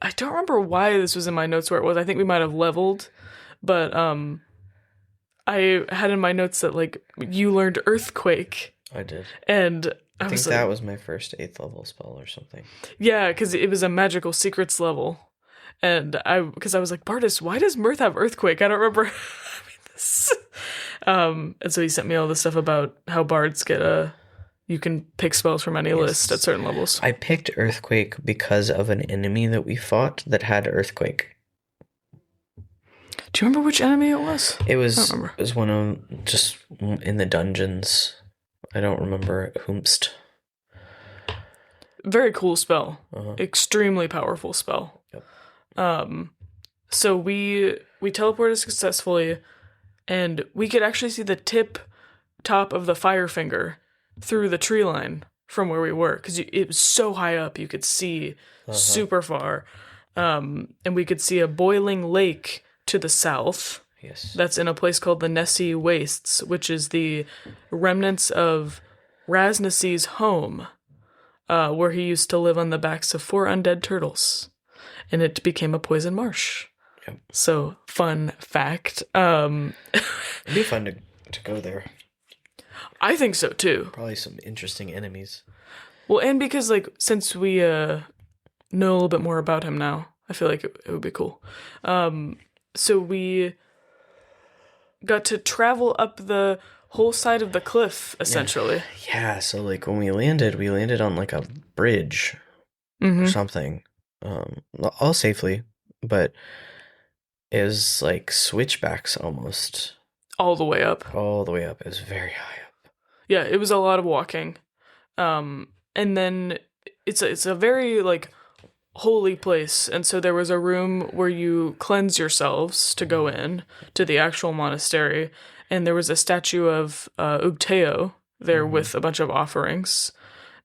I don't remember why this was in my notes where it was. I think we might have leveled, but I had in my notes that like you learned Earthquake. I did. And I think that was my first 8th level spell or something. Yeah, because it was a magical secrets level. And because I was like, Bardis, why does Mirth have Earthquake? I don't remember this. And so he sent me all the stuff about how bards get you can pick spells from any list at certain levels. I picked Earthquake because of an enemy that we fought that had Earthquake. Do you remember which enemy it was? It was one of just in the dungeons. I don't remember whomst. Very cool spell. Extremely powerful spell. Yep. So we teleported successfully, and we could actually see the top of the fire finger through the tree line from where we were, because it was so high up you could see super far. And we could see a boiling lake to the south. Yes. That's in a place called the Nessie Wastes, which is the remnants of Rasnasi's home, where he used to live on the backs of 4 undead turtles. And it became a poison marsh. Yep. So, fun fact. It'd be fun to go there. I think so, too. Probably some interesting enemies. Well, and because, like, since we know a little bit more about him now, I feel like it would be cool. So we got to travel up the whole side of the cliff, essentially. Yeah, so, like, when we landed on, like, a bridge or something. All safely, but it was, like, switchbacks almost. All the way up. All the way up. It was very high up. Yeah, it was a lot of walking. And then it's a very, like, holy place, and so there was a room where you cleanse yourselves to go in to the actual monastery, and there was a statue of Ugteo there with a bunch of offerings,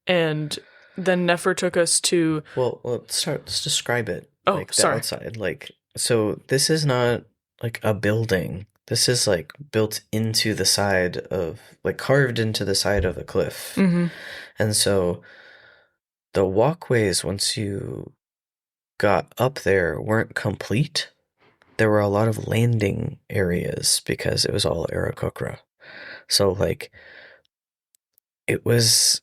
and then Nefer took us to... Well, let's describe it. Oh, like, sorry. The outside. Like, so this is not, like, a building. This is, like, built into the side of... Like, carved into the side of the cliff. Mm-hmm. And so the walkways, once you got up there, weren't complete. There were a lot of landing areas because it was all Aarakocra. So, like, it was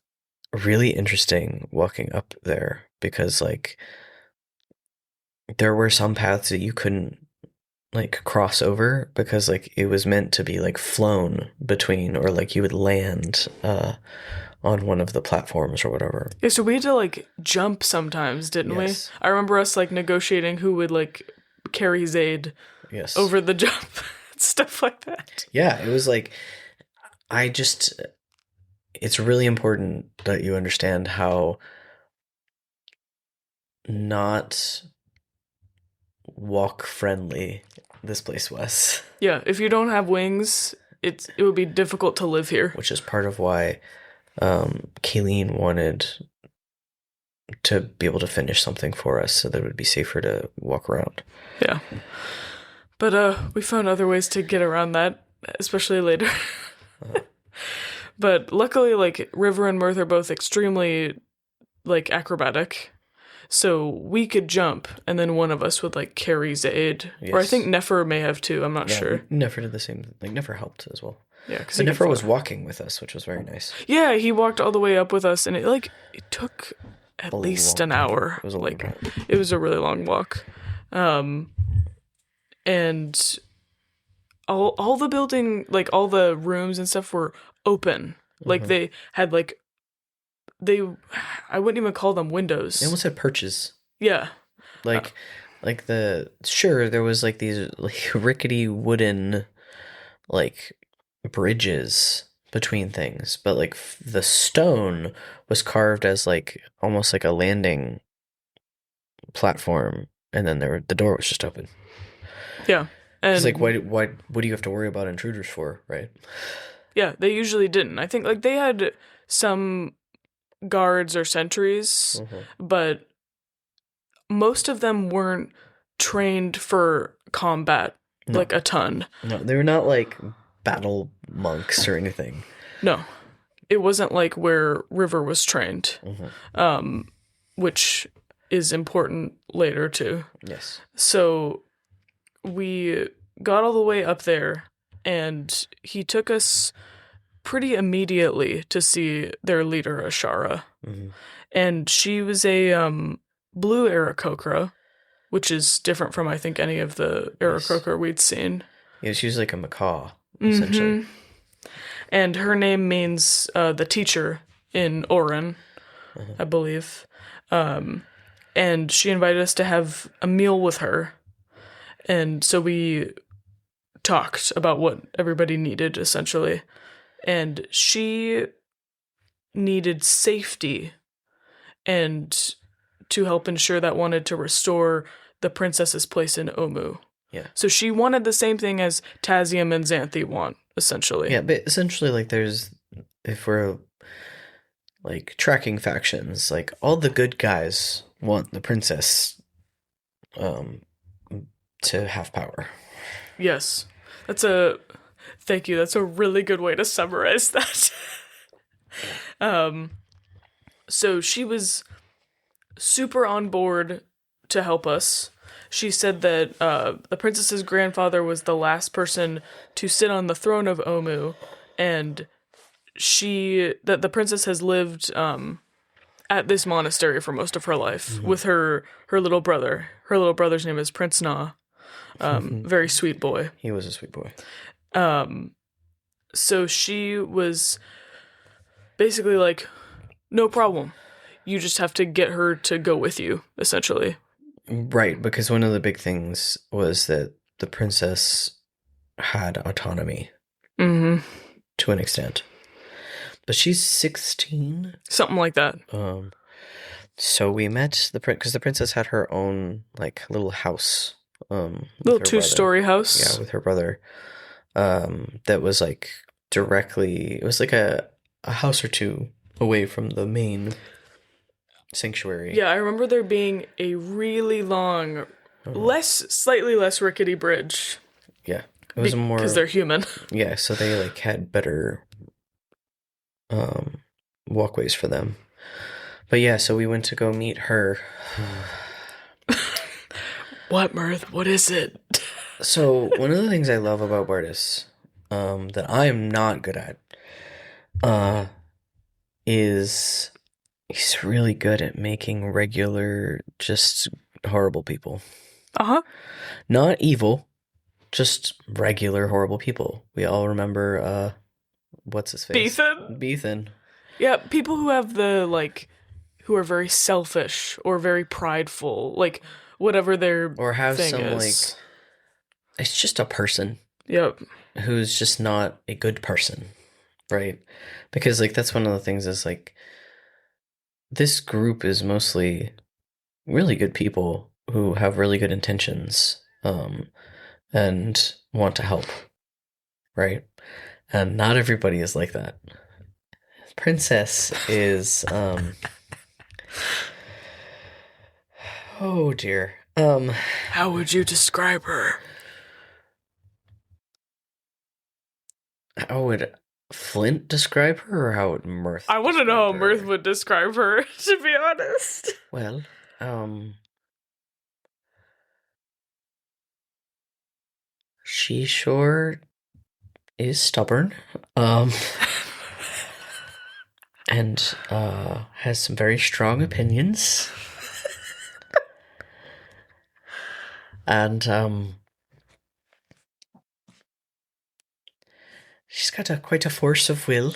really interesting walking up there because, like, there were some paths that you couldn't, like, cross over because, like, it was meant to be, like, flown between, or, like, you would land on one of the platforms or whatever. Yeah, so we had to, like, jump sometimes, didn't we? I remember us, like, negotiating who would, like, carry Zaid over the jump. Stuff like that. Yeah, it was like, it's really important that you understand how not walk-friendly this place was. Yeah, if you don't have wings, it would be difficult to live here. Which is part of why Kayleen wanted to be able to finish something for us so that it would be safer to walk around. Yeah. But we found other ways to get around that, especially later. But luckily, like, River and Mirth are both extremely, like, acrobatic. So we could jump, and then one of us would, like, carry Zaid. Yes. Or I think Nefer may have too, I'm not sure. Nefer did the same. Like, Nefer helped as well. Yeah, because Nefer was walking with us, which was very nice. Yeah, he walked all the way up with us, and it took at least an hour. It was a long time. It was a really long walk. And all the building, like, all the rooms and stuff were open. Like, they had, like, I wouldn't even call them windows. They almost had perches. Yeah. Like, like there was like these like rickety wooden like bridges between things, but like the stone was carved as like almost like a landing platform, and then the door was just open. Yeah. Because like And what do you have to worry about intruders for, right? yeah, they usually didn't. I think like they had some guards or sentries, but most of them weren't trained for combat No, like a ton. no, they were not like battle monks or anything. No. It wasn't like where River was trained, which is important later too. Yes. So we got all the way up there, and he took us pretty immediately to see their leader, Ashara. And she was a blue Aarakocra, which is different from, I think, any of the Aarakocra we'd seen. Yeah, she was like a macaw, essentially. And her name means the teacher in Orin, I believe. And she invited us to have a meal with her. And so we talked about what everybody needed, essentially. And she needed safety and to help ensure that wanted to restore the princess's place in Omu. Yeah. So she wanted the same thing as Tazium and Xanthi want, essentially. Yeah, but essentially, like, if we're like tracking factions, like all the good guys want the princess, to have power. Yes. Thank you. That's a really good way to summarize that. So she was super on board to help us. She said that the princess's grandfather was the last person to sit on the throne of Omu, and that the princess has lived at this monastery for most of her life with her little brother. Her little brother's name is Prince Na. Very sweet boy. He was a sweet boy. So she was basically like, no problem. You just have to get her to go with you, essentially. Right, because one of the big things was that the princess had autonomy to an extent. But she's 16? Something like that. So we met because the princess had her own, like, little house. Little two-story house. Yeah, with her brother. That was, like, it was like a house or two away from the main sanctuary. Yeah, I remember there being a really long, slightly less rickety bridge. Yeah, it was more because they're human. Yeah, so they like had better walkways for them. But yeah, so we went to go meet her. What, Mirth? What is it? So one of the things I love about Bartis, that I am not good at, is he's really good at making regular, just horrible people. Not evil, just regular horrible people. We all remember, what's his face? Beethan. Yeah, people who have who are very selfish or very prideful, like whatever their or have thing some is. like, it's just a person. Yep. Who's just not a good person, right? Because like that's one of the things is like this group is mostly really good people who have really good intentions, and want to help, right? And not everybody is like that. Princess is oh dear. How would you describe her? How would Flynt describe her, or how would Mirth? I want to know how Mirth would describe her, to be honest. Well, she sure is stubborn. And has some very strong opinions. And she's got quite a force of will.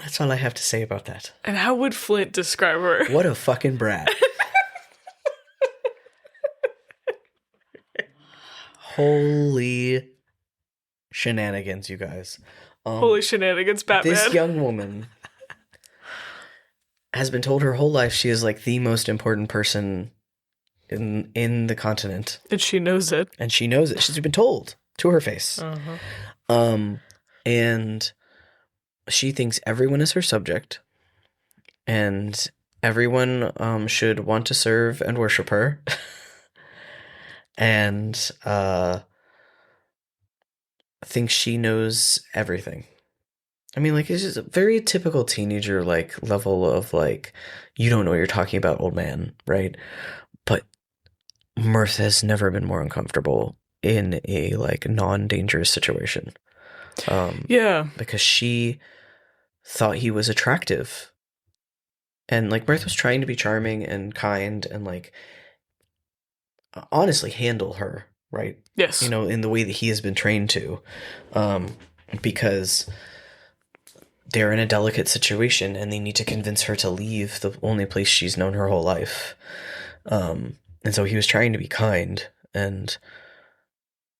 That's all I have to say about that. And how would Flynt describe her? What a fucking brat. Holy shenanigans, you guys. Holy shenanigans, This Batman. young woman has been told her whole life she is like the most important person in the continent. And she knows it. And she knows it. She's been told to her face. And she thinks everyone is her subject. And everyone should want to serve and worship her. And thinks she knows everything. I mean, like, it's just a very typical teenager, like, level of, like, you don't know what you're talking about, old man, right? But Mirth has never been more uncomfortable in a, like, non-dangerous situation. Yeah. Because she thought he was attractive. And, like, Mirth was trying to be charming and kind and, like, honestly handle her, right? Yes. You know, in the way that he has been trained to. Because they're in a delicate situation and they need to convince her to leave the only place she's known her whole life. And so he was trying to be kind and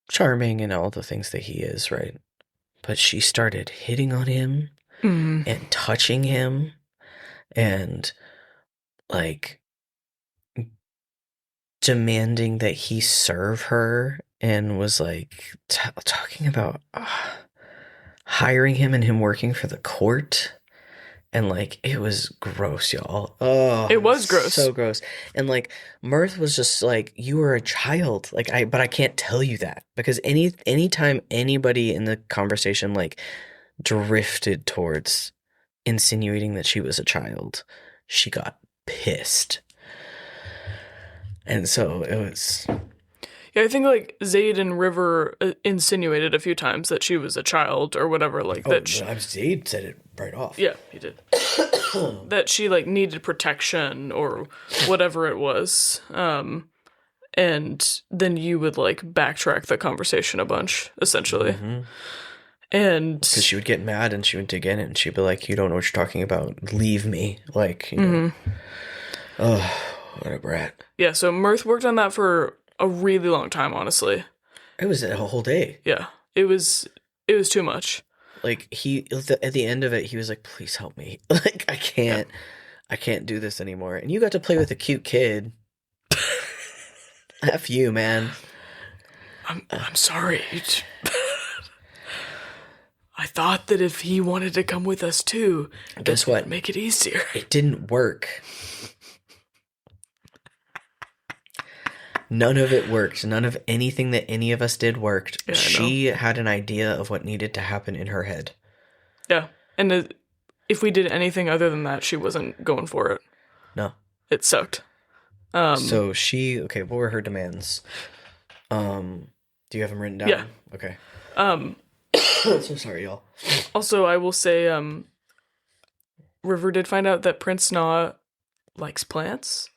charming and all the things that he is, right? But she started hitting on him and touching him and, like, demanding that he serve her and was, like, talking about hiring him and him working for the court. And, like, it was gross, y'all. Oh, it was gross. So gross. And, like, Mirth was just like, you were a child. Like, but I can't tell you that. Because anytime anybody in the conversation, like, drifted towards insinuating that she was a child, she got pissed. And so it was... Yeah, I think, like, Zayd and River insinuated a few times that she was a child or whatever, like, that Zayd said it right off. Yeah, he did. That she, like, needed protection or whatever it was. And then you would, like, backtrack the conversation a bunch, essentially. And... because she would get mad and she would dig in and she'd be like, you don't know what you're talking about. Leave me. Like, you know. Oh, what a brat. Yeah, so Mirth worked on that for a really long time, honestly. It was a whole day. Yeah, it was too much. Like, at the end of it, he was like, please help me. Like, I can't do this anymore. And you got to play with a cute kid. F you, man. I'm sorry. I thought that if he wanted to come with us too, guess what? Make it easier. It didn't work. None of it worked. None of anything that any of us did worked. Yeah, she had an idea of what needed to happen in her head. Yeah. And if we did anything other than that, she wasn't going for it. No. It sucked. So okay, what were her demands? Do you have them written down? Yeah. Okay. So sorry, y'all. Also, I will say, River did find out that Prince Na likes plants.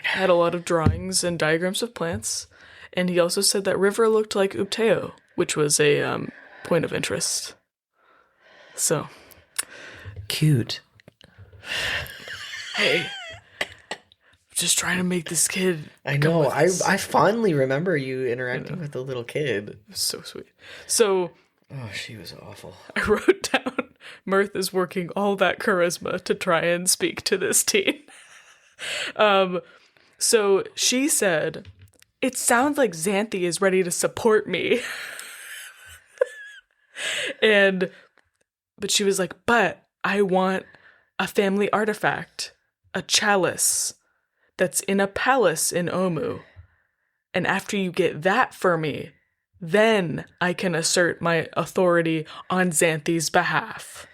Had a lot of drawings and diagrams of plants, and he also said that River looked like Upteo, which was a point of interest. So cute. Hey, just trying to make this kid. I know. I fondly remember you interacting with the little kid. It was so sweet. So, oh, she was awful. I wrote down Mirth is working all that charisma to try and speak to this teen. So she said, it sounds like Xanthi is ready to support me. But she was like, but I want a family artifact, a chalice that's in a palace in Omu. And after you get that for me, then I can assert my authority on Xanthi's behalf.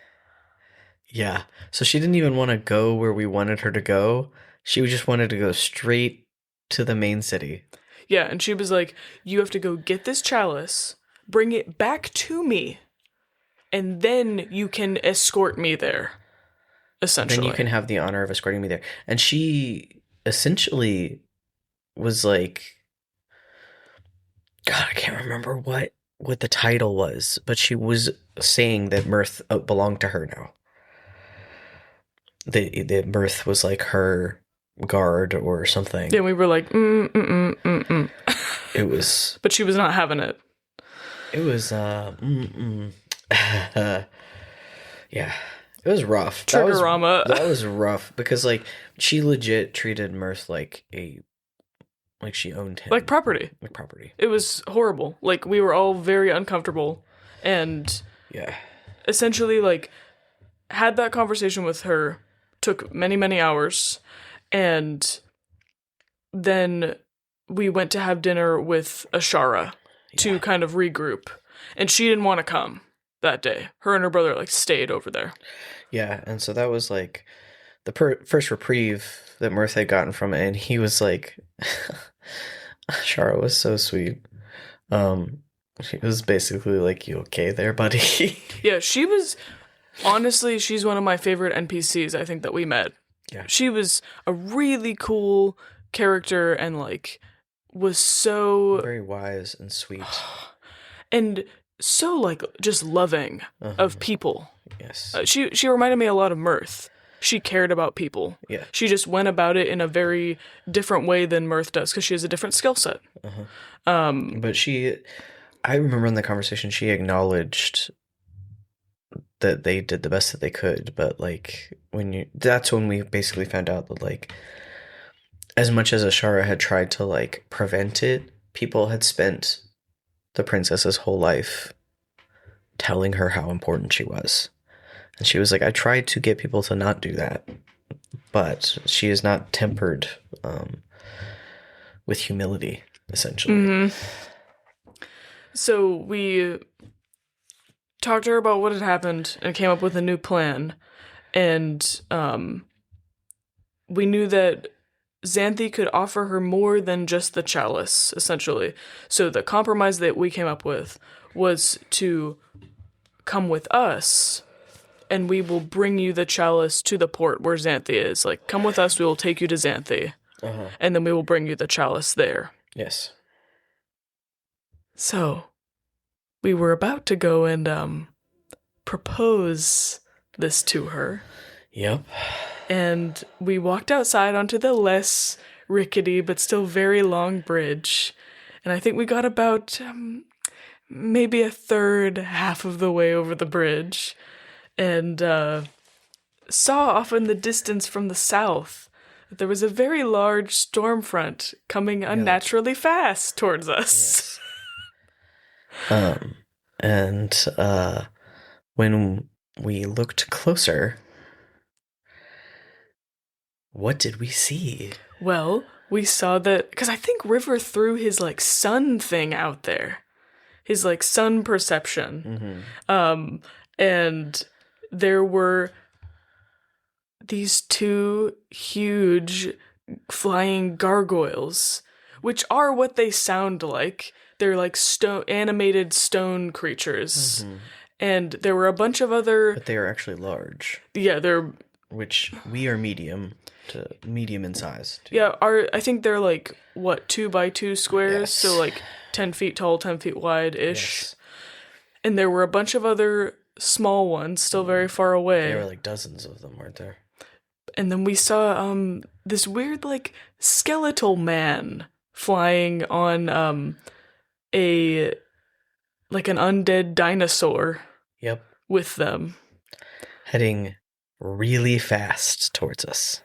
Yeah. So she didn't even want to go where we wanted her to go. She just wanted to go straight to the main city. Yeah, and she was like, you have to go get this chalice, bring it back to me, and then you can escort me there, essentially. Then you can have the honor of escorting me there. And she essentially was like, God, I can't remember what the title was, but she was saying that Mirth belonged to her now. The Mirth was like her guard or something. Yeah, we were like, It was, but she was not having it. it was, yeah, it was rough. Triggerama. That was rough because like she legit treated Mirth like she owned him. Like property. Like property. It was horrible. Like, we were all very uncomfortable. And Yeah. essentially, like, had that conversation with her, took many, many hours. And then we went to have dinner with Ashara to kind of regroup. And she didn't want to come that day. Her and her brother, like, stayed over there. Yeah, and so that was like the first reprieve that Mirth had gotten from it, and he was like, Shara was so sweet. She was basically like, "You okay there, buddy?" Yeah, she was, honestly, she's one of my favorite NPCs I think that we met. Yeah. She was a really cool character and, like, was so... Very wise and sweet. And so, like, just loving of people. Yes. She reminded me a lot of Mirth. She cared about people. Yeah. She just went about it in a very different way than Mirth does because she has a different skill set. But I remember in the conversation, she acknowledged that they did the best that they could. But like that's when we basically found out that like, as much as Ashara had tried to like prevent it, people had spent the princess's whole life telling her how important she was. And she was like, I tried to get people to not do that, but she is not tempered with humility, essentially. Mm-hmm. So we talked to her about what had happened and came up with a new plan. And we knew that Xanthi could offer her more than just the chalice, essentially. So the compromise that we came up with was to come with us, and we will bring you the chalice to the port where Xanthi is. Like, come with us, we will take you to Xanthi. And then we will bring you the chalice there. Yes. So, we were about to go and propose this to her. Yep. And we walked outside onto the less rickety but still very long bridge. And I think we got about maybe a third, half of the way over the bridge. And saw off in the distance from the south that there was a very large storm front coming unnaturally fast towards us. Yes. And when we looked closer, what did we see? Well, we saw that, because I think River threw his, like, sun thing out there. His, like, sun perception. Mm-hmm. And there were these two huge flying gargoyles, which are what they sound like. They're like animated stone creatures. Mm-hmm. And there were a bunch of other... But they are actually large. Yeah, they're... Which we are medium in size. Too. Yeah, I think they're like, 2x2 squares? Yes. So like 10 feet tall, 10 feet wide-ish. Yes. And there were a bunch of other small ones still very far away. There were like dozens of them, weren't there? And then we saw this weird like skeletal man flying on an undead dinosaur. Yep. With them. Heading really fast towards us.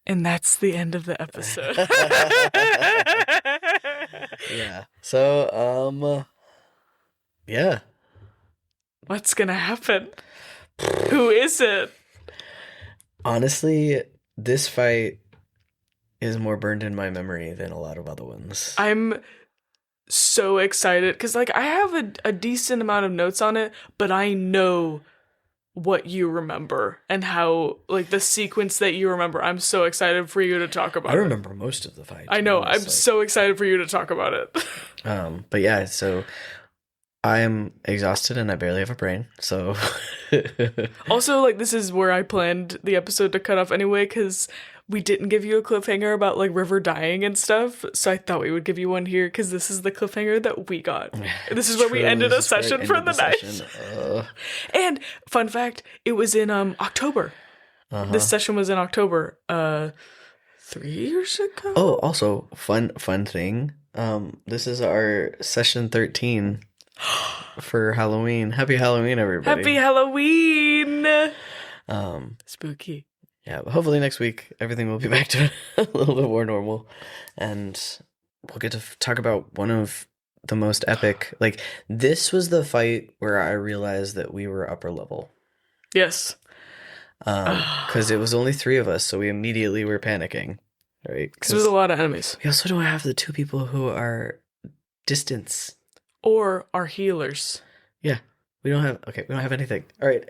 And that's the end of the episode. Yeah. So, yeah. What's gonna happen? Who is it? Honestly, this fight is more burned in my memory than a lot of other ones. I'm so excited because, like, I have a decent amount of notes on it, but I know what you remember and how, like, the sequence that you remember. I'm so excited for you to talk about it. I remember most of the fight. I know. I'm so excited for you to talk about it. But yeah, so I am exhausted and I barely have a brain, so... Also, like, this is where I planned the episode to cut off anyway, because we didn't give you a cliffhanger about, like, River dying and stuff, so I thought we would give you one here, because this is the cliffhanger that we got. This is where we ended a session for the night. And, fun fact, it was in October. This session was in October, 3 years ago. Oh, also fun thing. This is our session 13 for Halloween. Happy Halloween, everybody! Happy Halloween! Spooky. Yeah, but hopefully next week everything will be back to a little bit more normal, and we'll get to talk about one of the most epic. Like, this was the fight where I realized that we were upper level. Yes. Because it was only 3 of us, so we immediately were panicking, right? Because there's a lot of enemies. We also don't have the 2 people who are distance. Or are healers. Yeah. We don't have anything. All right,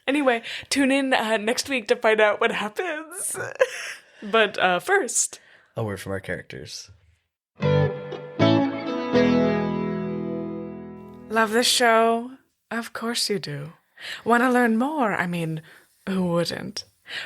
Anyway, tune in next week to find out what happens. But first, a word from our characters. Love this show? Of course you do. Want to learn more? I mean, who wouldn't?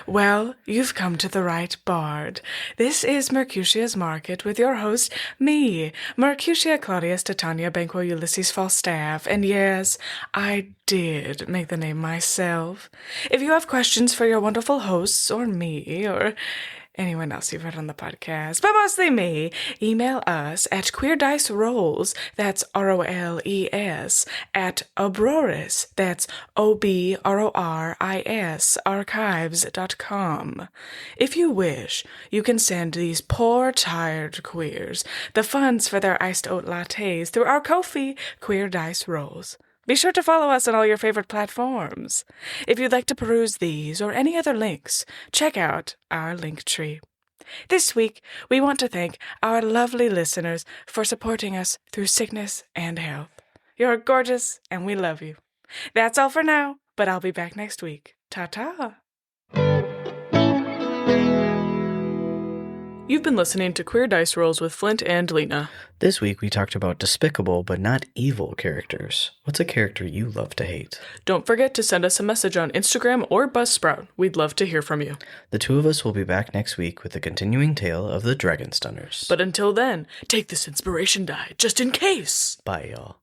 Well, you've come to the right bard. This is Mercutia's Market with your host, me, Mercutia Claudius Titania Banquo Ulysses Falstaff. And yes, I did make the name myself. If you have questions for your wonderful hosts, or me, or anyone else you've heard on the podcast, but mostly me, email us at queerdicerolls, that's ROLES, at Obroris, that's OBRORIS, archives.com. If you wish, you can send these poor, tired queers the funds for their iced oat lattes through our Ko-fi Queer Dice Rolls. Be sure to follow us on all your favorite platforms. If you'd like to peruse these or any other links, check out our link tree. This week, we want to thank our lovely listeners for supporting us through sickness and health. You're gorgeous, and we love you. That's all for now, but I'll be back next week. Ta-ta! You've been listening to Queer Dice Rolls with Flynt and Lena. This week we talked about despicable but not evil characters. What's a character you love to hate? Don't forget to send us a message on Instagram or Buzzsprout. We'd love to hear from you. The 2 of us will be back next week with the continuing tale of the Dragon Stunners. But until then, take this inspiration die, just in case. Bye, y'all.